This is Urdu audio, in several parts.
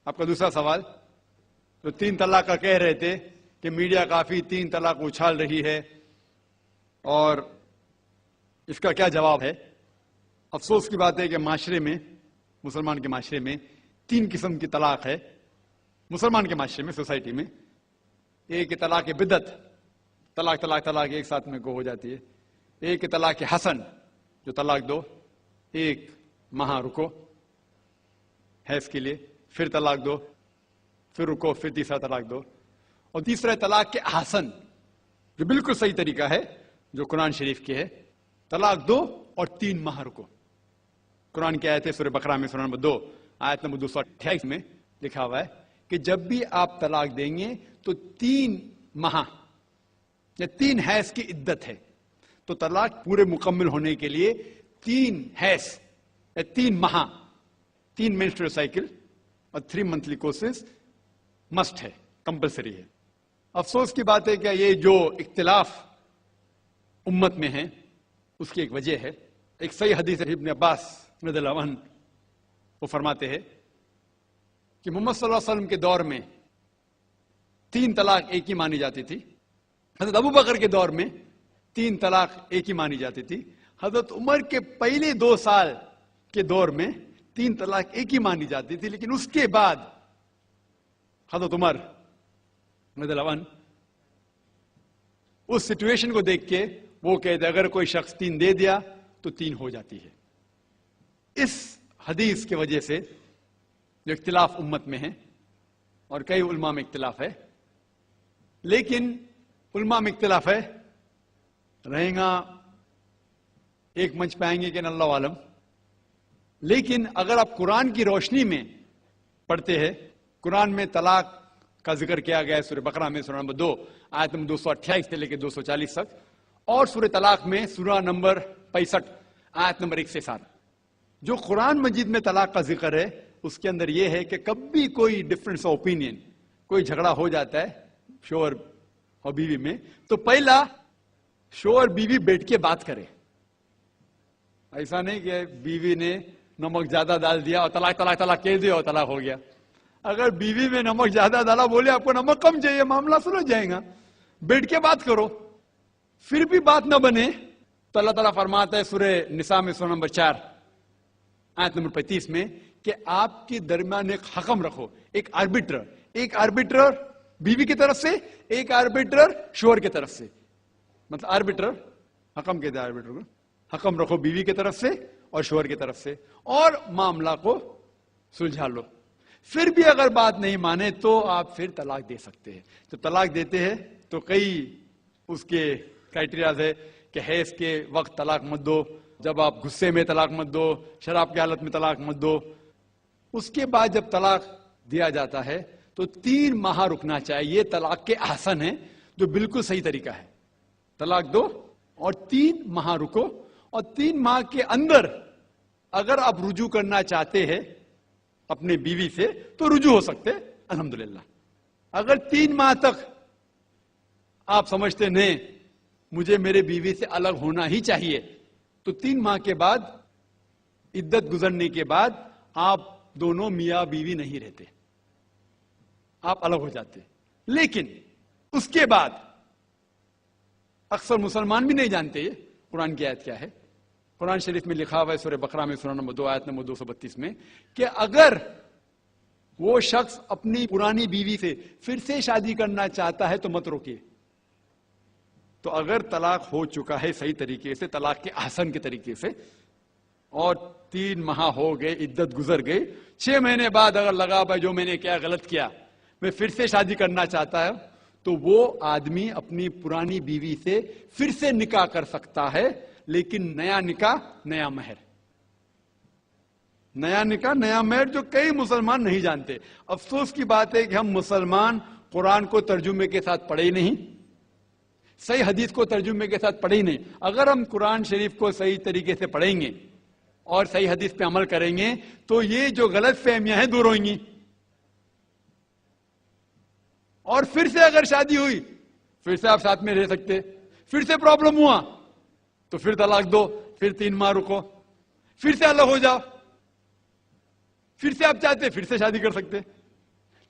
آپ کا دوسرا سوال، تو 3 طلاق کا کہہ رہے تھے کہ میڈیا کافی 3 طلاق اچھال رہی ہے، اور اس کا کیا جواب ہے؟ افسوس کی بات ہے کہ معاشرے میں، مسلمان کے معاشرے میں 3 قسم کی طلاق ہے۔ مسلمان کے معاشرے میں، سوسائٹی میں، ایک طلاق بدعت، طلاق طلاق طلاق ایک ساتھ میں ہو جاتی ہے۔ ایک طلاق حسن، جو طلاق دو، 1 ماہ رکو حیض کے لیے، پھر طلاق دو، پھر رکو، پھر تیسرا طلاق دو۔ اور تیسرا طلاق کے حسن، جو بالکل صحیح طریقہ ہے، جو قرآن شریف کی ہے، طلاق دو اور 3 ماہ رکو۔ قرآن کی آیت ہے سورہ بقرہ میں، سورہ نمبر 2 آیت نمبر 228 میں لکھا ہوا ہے کہ جب بھی آپ طلاق دیں گے تو 3 ماہ یا 3 حیض کی عدت ہے، تو طلاق پورے مکمل ہونے کے لیے 3 حیض یا 3 ماہ، 3 مینسٹریل سائیکل اور 3 منتھلی کورسز مسٹ ہے، کمپلسری ہے۔ افسوس کی بات ہے کہ یہ جو اختلاف امت میں ہے، اس کی ایک وجہ ہے۔ ایک صحیح حدیث ہے ابن عباس رضی اللہ عنہ، وہ فرماتے ہیں کہ محمد صلی اللہ علیہ وسلم کے دور میں 3 طلاق ایک ہی مانی جاتی تھی۔ حضرت ابو بکر کے دور میں 3 طلاق ایک ہی مانی جاتی تھی۔ حضرت عمر کے پہلے 2 سال کے دور میں 3 طلاق ایک ہی مانی جاتی تھی، لیکن اس کے بعد حضرت عمر رضی اللہ عنہ اس سچویشن کو دیکھ کے وہ کہتے اگر کوئی شخص 3 دے دیا تو 3 ہو جاتی ہے۔ اس حدیث کی وجہ سے جو اختلاف امت میں ہے، اور کئی علماء میں اختلاف ہے، لیکن علماء میں اختلاف ہے، رہیں گا ایک منچ پہ آئیں گے کہ اللہ عالم، لیکن اگر آپ قرآن کی روشنی میں پڑھتے ہیں، قرآن میں طلاق کا ذکر کیا گیا ہے سورہ بقرہ میں، سورہ نمبر 2 آیت نمبر 228 سے لے کے 240 تک، اور سورہ طلاق میں سورہ نمبر 65 آیت نمبر 1 سے 7۔ جو قرآن مجید میں طلاق کا ذکر ہے، اس کے اندر یہ ہے کہ کبھی کوئی ڈفرنس آف اوپینین، کوئی جھگڑا ہو جاتا ہے شوہر اور بیوی میں، تو پہلا شوہر بیوی بیٹھ کے بات کرے۔ ایسا نہیں کہ بیوی نے نمک زیادہ ڈال دیا اور طلاق طلاق طلاق کہہ دیا اور طلاق ہو گیا۔ اگر بیوی میں نمک زیادہ ڈالا، بولے آپ کو نمک کم چاہیے، معاملہ سلجھ جائے گا، بیٹھ کے بات کرو۔ پھر بھی بات نہ بنے تو اللہ تعالیٰ فرماتا ہے سورہ نساء میں، سورہ نمبر 4 آیت نمبر 35 میں، کہ آپ کے درمیان ایک حکم رکھو، ایک آربیٹر بیوی کی طرف سے، ایک آربیٹر شوہر کی طرف سے۔ مطلب آربیٹر، حکم کہتے ہیں آربیٹر کو، حکم رکھو بیوی کی طرف سے اور شوہر کی طرف سے، اور معاملہ کو سلجھا لو۔ پھر بھی اگر بات نہیں مانے تو آپ پھر طلاق دے سکتے ہیں۔ جب طلاق دیتے ہیں تو کئی اس کے کرائٹیریاز ہے کہ حیض کے وقت طلاق مت دو، جب آپ غصے میں طلاق مت دو، شراب کی حالت میں طلاق مت دو۔ اس کے بعد جب طلاق دیا جاتا ہے تو 3 ماہ رکنا چاہیے۔ طلاق کے احسن ہے، جو بالکل صحیح طریقہ ہے۔ طلاق دو اور 3 ماہ رکو، اور 3 ماہ کے اندر اگر آپ رجوع کرنا چاہتے ہیں اپنے بیوی سے تو رجوع ہو سکتے، الحمدللہ۔ اگر 3 ماہ تک آپ سمجھتے نہیں مجھے میرے بیوی سے الگ ہونا ہی چاہیے، تو 3 ماہ کے بعد، عدت گزرنے کے بعد، آپ دونوں میاں بیوی نہیں رہتے، آپ الگ ہو جاتے۔ لیکن اس کے بعد اکثر مسلمان بھی نہیں جانتے یہ قرآن کی آیت کیا ہے۔ قرآن شریف میں لکھا ہوا ہے سورہ بقرہ میں، سورہ نمبر 2 آیت نمبر 232 میں، کہ اگر وہ شخص اپنی پرانی بیوی سے پھر سے شادی کرنا چاہتا ہے تو مت روکیے۔ تو اگر طلاق ہو چکا ہے صحیح طریقے سے، طلاق کے احسن کے طریقے سے، اور 3 ماہ ہو گئے، عدت گزر گئی، 6 مہینے بعد اگر لگا بھائی جو میں نے کیا غلط کیا، میں پھر سے شادی کرنا چاہتا ہوں، تو وہ آدمی اپنی پرانی بیوی سے پھر سے نکاح کر سکتا ہے، لیکن نیا نکاح نیا مہر، نیا نکاح نیا مہر، جو کئی مسلمان نہیں جانتے۔ افسوس کی بات ہے کہ ہم مسلمان قرآن کو ترجمے کے ساتھ پڑھے ہی نہیں، صحیح حدیث کو ترجمے کے ساتھ پڑھے ہی نہیں۔ اگر ہم قرآن شریف کو صحیح طریقے سے پڑھیں گے اور صحیح حدیث پہ عمل کریں گے تو یہ جو غلط فہمیاں ہیں دور ہوئیں گی، اور پھر سے اگر شادی ہوئی پھر سے آپ ساتھ میں رہ سکتے، پھر سے پرابلم ہوا تو پھر طلاق دو، پھر 3 ماہ رکو، پھر سے الگ ہو جاؤ، پھر سے آپ چاہتے پھر سے شادی کر سکتے۔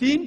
3